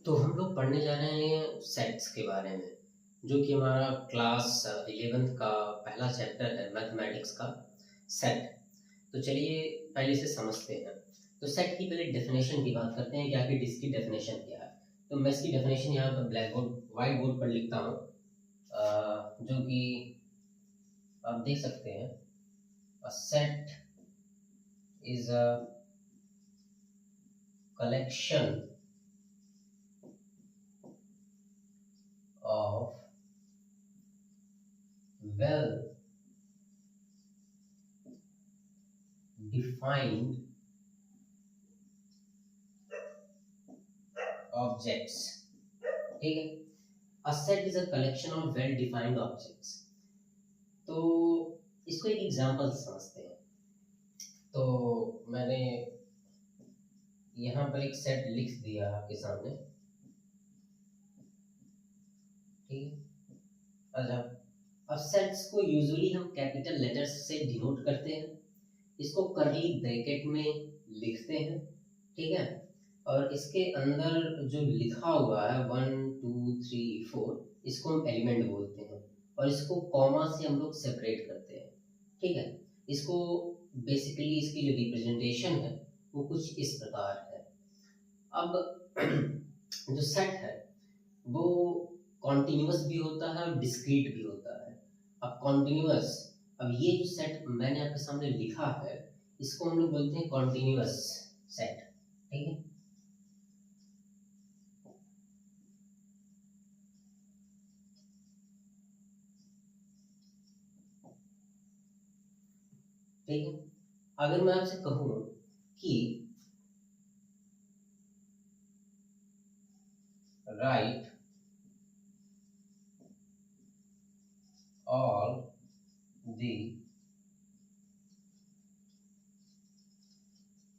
तो हम लोग पढ़ने जा रहे हैं सेट्स के बारे में, जो कि हमारा क्लास 11th का पहला चैप्टर है मैथमेटिक्स का सेट। तो चलिए पहले से समझते हैं। तो सेट की पहले डेफिनेशन की बात करते हैं कि आखिर इसकी डेफिनेशन क्या है। तो मैं इसकी डेफिनेशन यहाँ पर ब्लैक बोर्ड वाइट बोर्ड पर लिखता हूँ, जो कि आप देख सकते हैं। A set is a collection of well defined objects. ठीक है, a set is a collection of well defined objects. तो इसको एक एग्जांपल से समझते हैं। तो मैंने यहाँ पर एक सेट लिख दिया आपके सामने। ठीक है, अच्छा, अब सेट्स को यूजुअली हम कैपिटल लेटर्स से डिनोट करते हैं। इसको करली ब्रैकेट में लिखते हैं। ठीक है, और इसके अंदर जो लिखा हुआ है 1 2 3 4, इसको हम एलिमेंट बोलते हैं, और इसको कॉमा से हम लोग सेपरेट करते हैं। ठीक है, इसको बेसिकली इसकी जो रिप्रेजेंटेशन है वो कुछ इस प्रकार है। अब जो सेट है वो कॉन्टिन्यूअस भी होता है और डिस्क्रीट भी होता है। अब कॉन्टिन्यूअस, अब ये जो सेट मैंने आपके सामने लिखा है इसको हम लोग बोलते हैं कॉन्टिन्यूअस सेट। ठीक है, ठीक है। अगर मैं आपसे कहूँ कि right all the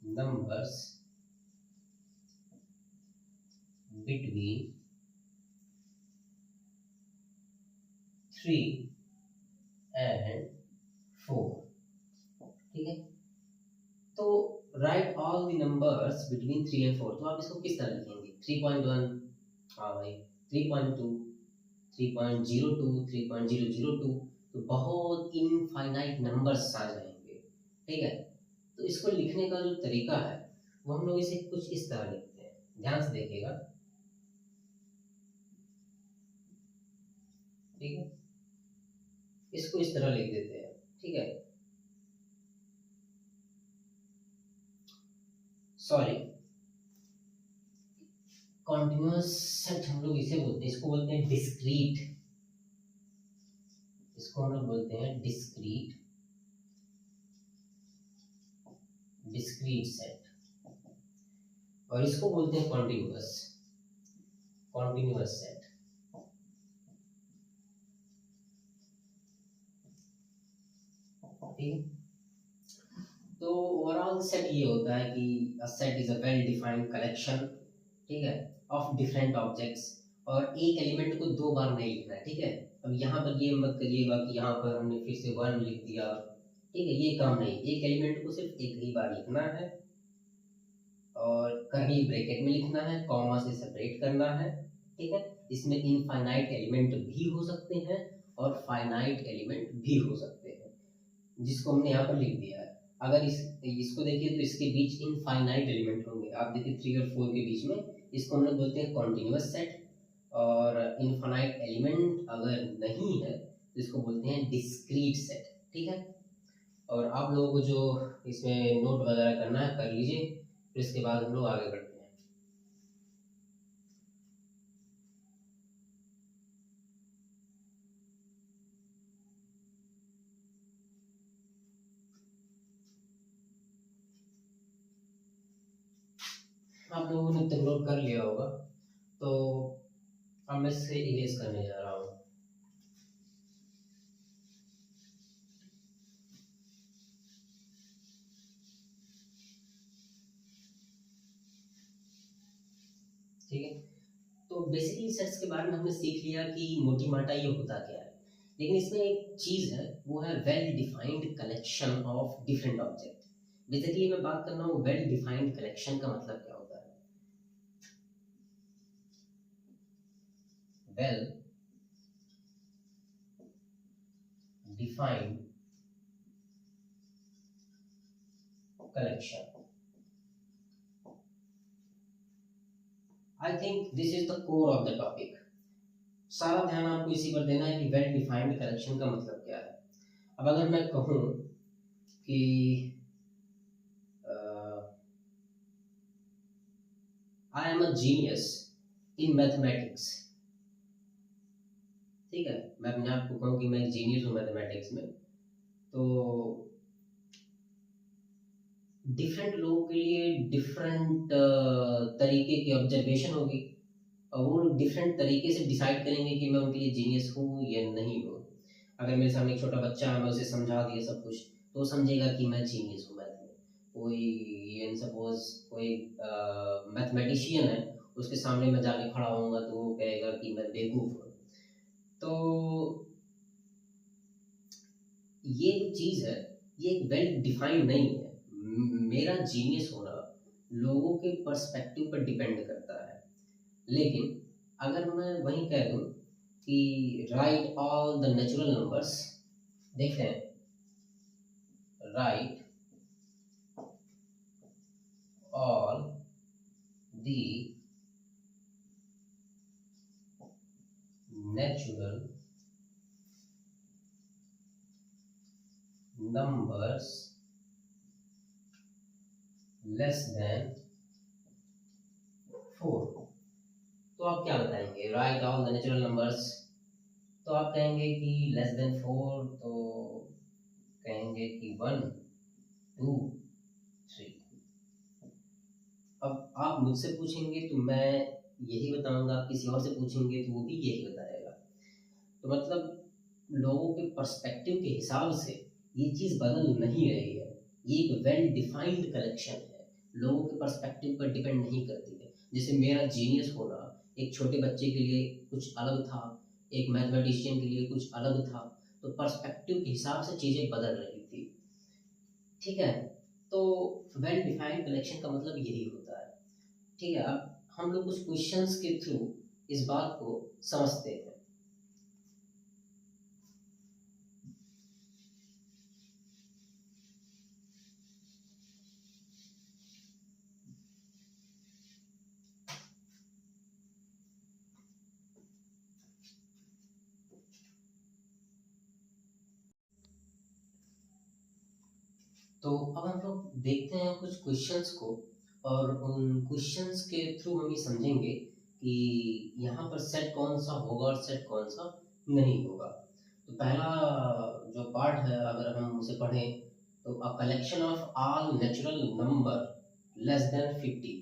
numbers between 3 and 4। ठीक है, तो right all the numbers between 3 and 4, तो आप इसको किस तरह लिखेंगे? 3.1, हाँ भाई, 3.2, 3.02, 3.002, तो बहुत इनफाइनाइट नंबर्स आ जाएंगे। ठीक है, तो इसको लिखने का जो तरीका है वो हम लोग इसे कुछ इस तरह लिखते हैं, ध्यान से देखिएगा। ठीक है, इसको इस तरह लिख देते हैं। ठीक है, सॉरी, कॉन्टिन्यूअस सेट हम लोग इसे बोलते हैं, इसको बोलते हैं डिस्क्रीट। इसको हम लोग बोलते हैं डिस्क्रीट, डिस्क्रीट सेट, और इसको बोलते हैं कॉन्टिन्यूअस, कॉन्टिन्यूअस सेट। ठीक है, तो ओवरऑल सेट ये होता है कि a set is a well defined collection, ठीक है, ऑफ डिफरेंट ऑब्जेक्ट्स। और एक एलिमेंट को दो बार नहीं लिखना है। ठीक है, अब यहाँ पर ये मत करिएगा कि यहाँ पर हमने फिर से 1 लिख दिया। ठीक है, ये काम नहीं, एक एलिमेंट को सिर्फ एक ही बार लिखना है, और कर्ली ब्रैकेट में लिखना है, कॉमा से सेपरेट करना है। ठीक है, इसमें इनफाइनाइट एलिमेंट भी हो सकते हैं और फाइनाइट एलिमेंट भी हो सकते हैं, जिसको हमने यहाँ पर लिख दिया है। अगर इसको देखिए तो इसके बीच इनफाइनाइट एलिमेंट होंगे। आप देखिए 3 और 4 के बीच में, इसको हम लोग बोलते हैं कॉन्टिन्यूअस सेट। और इनफाइनाइट एलिमेंट अगर नहीं है तो इसको बोलते हैं डिस्क्रीट सेट। ठीक है, और आप लोगों को जो इसमें नोट वगैरह करना है कर लीजिए, फिर इसके बाद हम लोग आगे बढ़ते हैं। आप लोगों ने तो नोट कर लिया होगा, तो अब मैं इससे इरेज करने जा रहा हूँ। ठीक है, तो बेसिकली सेट्स के बारे में हमने सीख लिया कि मोटी माटा ये होता क्या है, लेकिन इसमें एक चीज है, वो है well defined collection of different object. Basically मैं बात कर रहा हूँ वेल डिफाइंड कलेक्शन का मतलब क्या होता है। Well defined collection. I think this is the core of the topic. सारा ध्यान आपको इसी पर देना है कि वेल डिफाइंड कलेक्शन का मतलब क्या है। अब अगर मैं कहूँ कि I am a genius in mathematics, ठीक है, मैं अपने आप को कहूँ कि मैं जीनियस हूँ मैथमेटिक्स में, तो डिफरेंट लोगों के लिए डिफरेंट तरीके की ऑब्जर्वेशन होगी और वो डिफरेंट तरीके से डिसाइड करेंगे कि मैं उनके लिए जीनियस हूँ या नहीं हूँ। अगर मेरे सामने एक छोटा बच्चा है, मैं उसे समझा दिया सब कुछ, तो वो समझेगा कि मैं जीनियस हूँ मैथ में। कोई ये सपोज कोई मैथमेटिशियन है, उसके सामने मैं जाके खड़ा होऊंगा तो वो कहेगा कि मैं बेवकूफ़ हूँ। तो ये जो चीज़ है, ये एक वेल डिफाइंड नहीं है। मेरा जीनियस होना लोगों के पर्सपेक्टिव पर डिपेंड करता है। लेकिन अगर मैं वहीं कह दूं कि right all the natural numbers, देखते हैं, right all the natural numbers less than 4। तो आप क्या बताएंगे? Right all the natural numbers, तो आप कहेंगे कि लेस देन 4, तो कहेंगे कि 1 2 3। अब आप मुझसे पूछेंगे तो मैं यही बताऊंगा, आप किसी और से पूछेंगे तो वो भी यही बताएगा। तो मतलब लोगों के पर्सपेक्टिव के हिसाब से ये चीज़ बदल नहीं रही है। ये एक वेल डिफाइंड कलेक्शन है, लोगों के पर्सपेक्टिव पर डिपेंड नहीं करती है। जैसे मेरा जीनियस होना एक छोटे बच्चे के लिए कुछ अलग था, एक मैथमेटिशियन के लिए कुछ अलग था, तो पर्सपेक्टिव के हिसाब से चीज़ें बदल रही थी, ठीक है। तो वेल डिफाइंड कलेक्शन का मतलब यही होता है, ठीक है। अब हम लोग कुछ क्वेश्चंस के थ्रू इस बात को समझते हैं। तो अब हम लोग देखते हैं कुछ क्वेश्चंस को, और उन क्वेश्चंस के थ्रू हम ये समझेंगे कि यहाँ पर सेट कौन सा होगा और सेट कौन सा नहीं होगा। तो पहला जो पार्ट है अगर हम उसे पढ़ें, तो a collection of all natural number less than 50।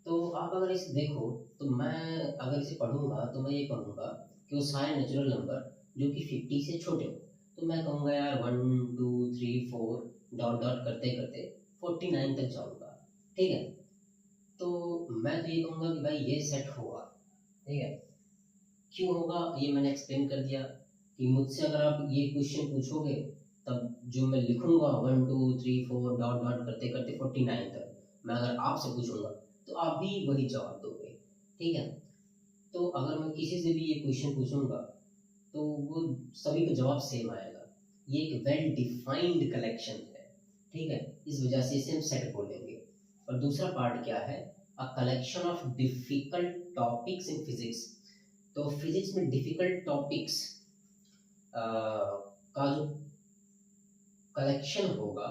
तो आप अगर इसे देखो, तो मैं अगर इसे पढ़ूंगा तो मैं ये कहूँगा कि वो सारे नेचुरल नंबर जो कि 50 से छोटे हो, तो मैं कहूँगा यार 1 2 3 4 डॉट डॉट करते करते 49 तक जाऊँगा, ठीक है। तो मैं तो ये कहूँगा कि भाई ये सेट होगा, ठीक है। क्यों होगा ये मैंने एक्सप्लेन कर दिया कि मुझसे अगर आप ये क्वेश्चन पूछोगे, तब जो मैं लिखूंगा 1 2 3 4 डॉट डॉट करते करते 49 तक, मैं अगर आपसे पूछूंगा तो आप भी वही जवाब दोगे, ठीक है। तो अगर मैं किसी से भी ये क्वेश्चन पूछूंगा तो वो सभी का जवाब सेम आएगा। ये एक वेल डिफाइंड कलेक्शन है, ठीक है। इस वजह से इसे हम सेट बोलेंगे। और दूसरा पार्ट क्या है? A collection of difficult topics in physics. तो फिजिक्स में डिफिकल्ट टॉपिक्स का जो कलेक्शन होगा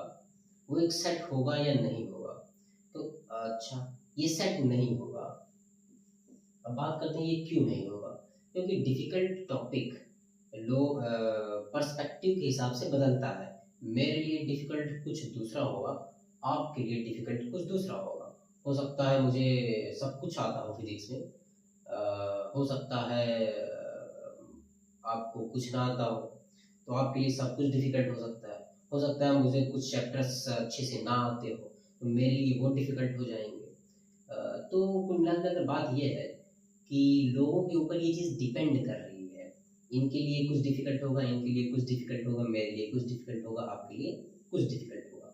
वो एक सेट होगा या नहीं होगा? तो अच्छा, ये सेट नहीं होगा। अब बात करते हैं ये क्यों नहीं होगा। क्योंकि डिफिकल्ट टॉपिक लोग पर्सपेक्टिव के हिसाब से बदलता है। मेरे लिए डिफिकल्ट कुछ दूसरा होगा, आपके लिए डिफिकल्ट कुछ दूसरा होगा। हो सकता है मुझे सब कुछ आता हो फिजिक्स में, हो सकता है आपको कुछ ना आता हो, तो आपके लिए सब कुछ डिफिकल्ट हो सकता है। हो सकता है मुझे कुछ चैप्टर्स अच्छे से ना आते हो, तो मेरे लिए वो डिफिकल्ट हो जाएंगे। तो कुल मिलाकर बात यह है कि लोगों के ऊपर ये चीज़ डिपेंड कर रही है। इनके लिए कुछ डिफिकल्ट होगा, इनके लिए कुछ डिफिकल्ट होगा, मेरे लिए कुछ डिफिकल्ट होगा, आपके लिए कुछ डिफिकल्ट होगा।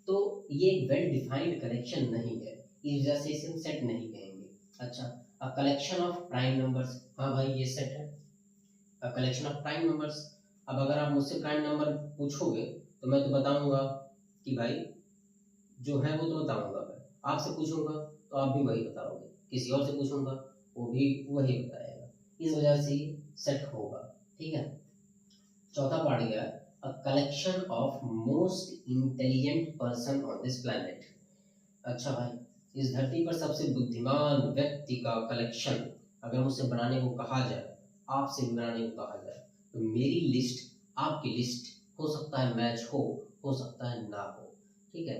तो ये एक वेल डिफाइंड कलेक्शन नहीं है, इस वजह से इसे हम सेट नहीं कहेंगे। अच्छा, a collection of prime numbers, हाँ भाई ये सेट है a collection of prime numbers. अब अगर आप मुझसे प्राइम नंबर पूछोगे तो मैं तो बताऊंगा कि भाई जो है वो तो बताऊंगा, मैं आपसे पूछूंगा तो आप भी वही बताओगे, किसी और से पूछूंगा वो भी वही बताएगा, इस वजह से सेट होगा। ठीक है, चौथा पार्ट गया a collection of most intelligent person on this planet. अच्छा भाई, इस धरती पर सबसे बुद्धिमान व्यक्ति का कलेक्शन अगर मुझसे बनाने को कहा जाए, आपसे भी बनाने को कहा जाए, तो मेरी लिस्ट आपकी लिस्ट हो सकता है मैच हो सकता है ना हो। ठीक है,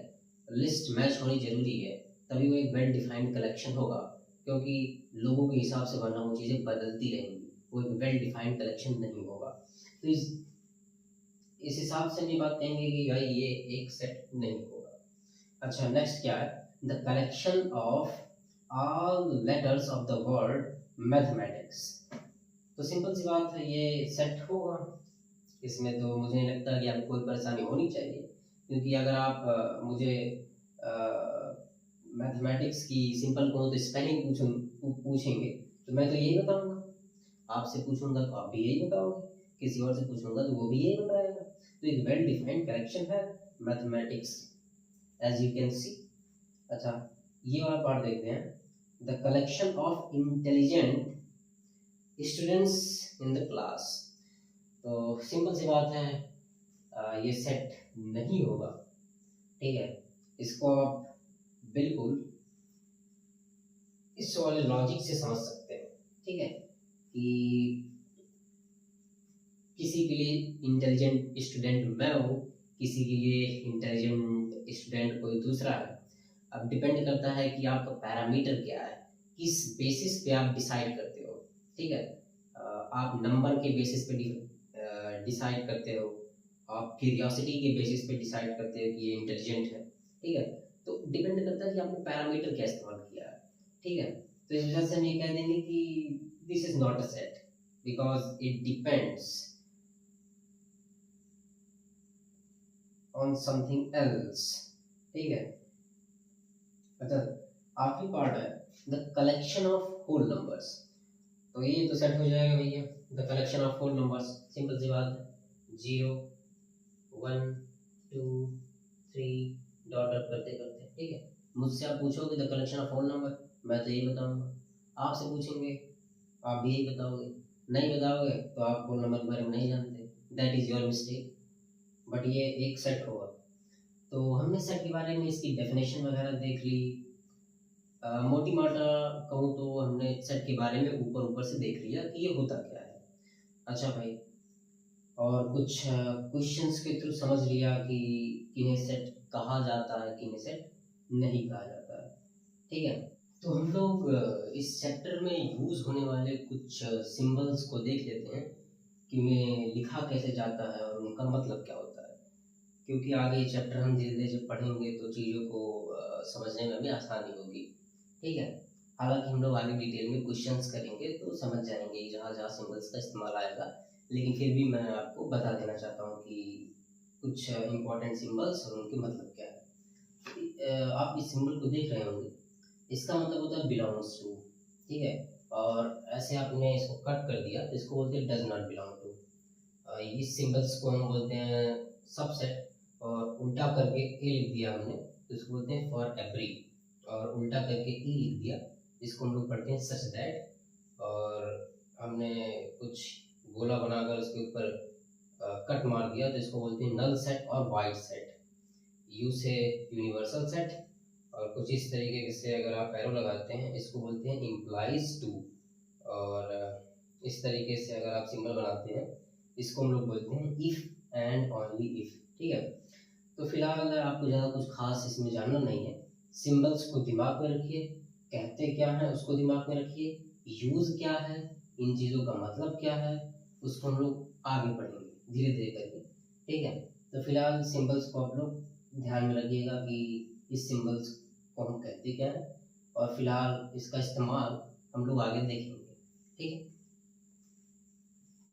लिस्ट मैच होनी जरूरी है, तभी वो एक वेल डिफाइंड कलेक्शन होगा, क्योंकि लोगों के हिसाब से वरना वो चीज़ें बदलती रहेंगी, वो एक वेल डिफाइंड कलेक्शन नहीं होगा। तो इस हिसाब से नहीं बात कहेंगे कि भाई ये एक सेट नहीं होगा। अच्छा, नेक्स्ट क्या है, the collection of all letters of the word mathematics. तो सिंपल सी बात है, ये सेट होगा, इसमें तो मुझे नहीं लगता कि आपको कोई परेशानी होनी चाहिए, क्योंकि अगर आप मुझे मैथमेटिक्स की सिंपल कहूँ तो स्पेलिंग पूछेंगे तो मैं तो यही बताऊंगा, आपसे पूछूंगा तो आप भी यही बताओगे, किसी और से पूछूंगा तो वो भी यही बताएगा। तो एक वेल डिफाइंड कलेक्शन है mathematics, as you can see. अच्छा, ये वाला पार्ट देखते हैं, the collection of intelligent students in the class. तो सिंपल सी बात है, ये सेट नहीं होगा। ठीक है, इसको आप बिल्कुल इस वाले लॉजिक से समझ सकते हैं। ठीक है, कि किसी के लिए इंटेलिजेंट स्टूडेंट मैं हूँ, किसी के लिए इंटेलिजेंट स्टूडेंट कोई दूसरा है। अब डिपेंड करता है कि आपका पैरामीटर क्या है, किस बेसिस पे आप डिसाइड करते हो। ठीक है, आप नंबर के बेसिस पे डिसाइड करते हो, आप क्यूरियोसिटी के बेसिस पे डिसाइड करते हो कि ये इंटेलिजेंट है। ठीक है, तो डिपेंड करता है कि आपने पैरामीटर क्या इस्तेमाल किया है। ठीक है, तो इस वजह से हम ये कह देंगे कि this is not a set because it depends on something else. ठीक है, अच्छा, आखिरी पार्ट है the collection of whole numbers. तो ये तो सेट हो जाएगा भैया, the collection of whole numbers, simple सी बात है, 0 1 2 3 डॉट डॉट करते करते। ठीक है, मुझसे आप पूछोगे the collection of whole number, मैं तो यही बताऊंगा, आपसे पूछेंगे आप भी यही बताओगे, नहीं बताओगे तो आप होल नंबर के बारे में नहीं जानते, that is your mistake. But ये एक सेट होगा। तो हमने सेट के बारे में इसकी डेफिनेशन वगैरह देख ली, मोटी माटा कहूँ तो हमने सेट के बारे में ऊपर ऊपर से देख लिया कि ये होता क्या है। अच्छा भाई, और कुछ क्वेश्चंस के थ्रू समझ लिया कि किन्हें सेट कहा जाता है, किन्हें सेट नहीं कहा जाता है। ठीक है, तो हम लोग इस चैप्टर में यूज होने वाले कुछ सिंबल्स को देख लेते हैं कि उन्हें लिखा कैसे जाता है और उनका मतलब क्या होता है, क्योंकि आगे चैप्टर हम धीरे धीरे जब पढ़ेंगे तो चीज़ों को समझने में भी आसानी होगी। ठीक है, हालांकि हम लोग आगे डिटेल में क्वेश्चंस करेंगे तो समझ जाएंगे जहाँ जहाँ सिंबल्स का इस्तेमाल आएगा, लेकिन फिर भी मैं आपको बता देना चाहता हूँ कि कुछ इंपॉर्टेंट सिंबल्स और उनके मतलब क्या है। आप इस सिंबल को देख रहे होंगे, इसका मतलब होता है बिलोंग्स टू। ठीक है, और ऐसे आपने इसको कट कर दिया तो इसको बोलते हैं डज नॉट बिलोंग टू। इस सिंबल्स को हम बोलते हैं सबसेट, और उल्टा करके ए लिख दिया हमने तो इसको बोलते हैं फॉर एवरी, और उल्टा करके ई लिख दिया इसको हम लोग पढ़ते हैं सच दैट, और हमने कुछ गोला बनाकर उसके ऊपर कट मार दिया तो इसको बोलते हैं नल सेट और वाइड सेट। यू से यूनिवर्सल सेट, और कुछ इस तरीके से अगर आप एरो लगाते हैं इसको बोलते हैं इम्प्लाइज टू, और इस तरीके से अगर आप सिंबल बनाते हैं इसको हम लोग बोलते हैं इफ एंड ओनली इफ। ठीक है, तो फिलहाल आपको ज़्यादा कुछ खास इसमें जानना नहीं है, सिंबल्स को दिमाग में रखिए, कहते क्या है उसको दिमाग में रखिए, यूज़ क्या है, इन चीज़ों का मतलब क्या है, उसको हम लोग आगे पढ़ेंगे धीरे धीरे करके। ठीक है, तो फिलहाल सिंबल्स को आप लोग ध्यान में रखिएगा कि इस सिंबल्स को हम कहते क्या है, और फिलहाल इसका इस्तेमाल हम लोग आगे देखेंगे। ठीक है।